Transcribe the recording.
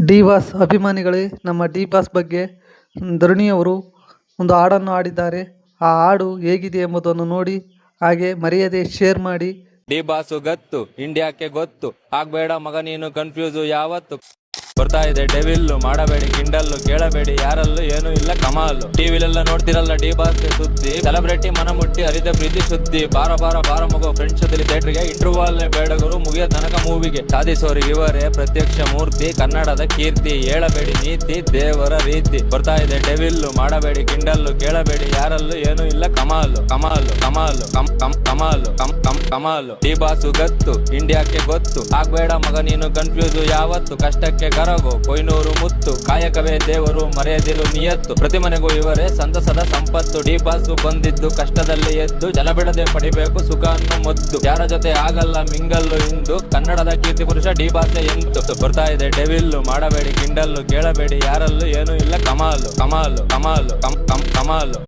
D boss ಅಭಿಮಾನಿಗಳೇ, ನಮ್ಮ D boss ಬಗ್ಗೆ ಧರಣಿಯವರು ಒಂದು ಹಾಡನ್ನು ಹಾಡಿದ್ದಾರೆ. ಆ ಹಾಡು ಹೇಗಿದೆ ಎಂಬುದನ್ನು ನೋಡಿ, ಹಾಗೆ ಮರೆಯದೆ ಶೇರ್ ಮಾಡಿ. ಡಿ ಬಾಸು ಗತ್ತು, ಇಂಡಿಯಾಕ್ಕೆ ಗೊತ್ತು, ಆಗ್ಬೇಡ ಮಗ ನೀನು ಕನ್ಫ್ಯೂಸು ಯಾವತ್ತು. ಬರ್ತಾ ಇದೆ ಡೆವಿಲ್ಲು, ಮಾಡಬೇಡಿ ಕಿಂಡಲ್ಲು, ಕೇಳಬೇಡಿ ಯಾರಲ್ಲೂ ಏನು ಇಲ್ಲ ಕಮಾಲು. ಟಿವಿಲೆಲ್ಲ ನೋಡ್ತಿರಲ್ಲ ಡಿ ಬಾಸ್ ಸುದ್ದಿ, ಸೆಲೆಬ್ರಿಟಿ ಮನ ಮುಟ್ಟಿ ಹರಿದ ಪ್ರೀತಿ ಸುದ್ದಿ. ಬಾರ ಬಾರ ಬಾರ ಮಗು ಫ್ರೆಂಡ್ಸ್ ಜೊತೆ ಥಿಯೇಟರ್ಗೆ, ಇಂಟರ್ವಾಲ್ ಬೇಡಗರು ಮುಗಿಯ ತನಕ ಮೂವಿಗೆ. ಸಾಧಿಸೋರು ಇವರೇ ಪ್ರತ್ಯಕ್ಷ ಮೂರ್ತಿ, ಕನ್ನಡದ ಕೀರ್ತಿ, ಹೇಳಬೇಡಿ ನೀತಿ ದೇವರ ರೀತಿ. ಬರ್ತಾ ಇದೆ ಡೆವಿಲ್ಲು, ಮಾಡಬೇಡಿ ಕಿಂಡಲ್ಲು, ಕೇಳಬೇಡಿ ಯಾರಲ್ಲೂ ಏನು ಇಲ್ಲ ಕಮಾಲು. ಕಮಾಲು ಕಮಾಲು ಕಮ್ ಕಮ್ ಕಮಾಲು ಕಮ್ ಕಮ್ ಕಮಾಲು. ಡಿ ಬಾಸು ಗತ್ತು, ಇಂಡಿಯಾಕ್ಕೆ ಗೊತ್ತು, ಆಗ್ಬೇಡ ಮಗ ನೀನು ಕನ್ಫ್ಯೂಸು ಯಾವತ್ತು. ಕಷ್ಟಕ್ಕೆ ಕರಗೋ ಕೊಯ್ನೂರು ಮುತ್ತು, ಕಾಯಕವೇ ದೇವರು ಮರೆಯದಿರು ನಿಯತ್ತು. ಪ್ರತಿ ಮನೆಗೂ ಇವರೇ ಸಂತಸದ ಸಂಪತ್ತು. ಡಿ ಬಾಸು ಬಂದಿದ್ದು ಕಷ್ಟದಲ್ಲಿ ಎದ್ದು, ಜಲ ಬಿಡದೆ ಪಡಿಬೇಕು ಸುಖ ಅನ್ನೋ ಮುದ್ದು. ಯಾರ ಜೊತೆ ಆಗಲ್ಲ ಮಿಂಗಲ್ಲು ಇಂದು, ಕನ್ನಡದ ಕೀರ್ತಿ ಪುರುಷ ಡಿ ಬಾಸೆ ಎಂತು. ಬರ್ತಾ ಇದೆ ಡೆವಿಲ್ಲು, ಮಾಡಬೇಡಿ ಕಿಂಡಲ್ಲು, ಕೇಳಬೇಡಿ ಯಾರಲ್ಲೂ ಏನು ಇಲ್ಲ ಕಮಾಲು. ಕಮಾಲು ಕಮಾಲು ಕಮ್ ಕಮ್ ಕಮಾಲು.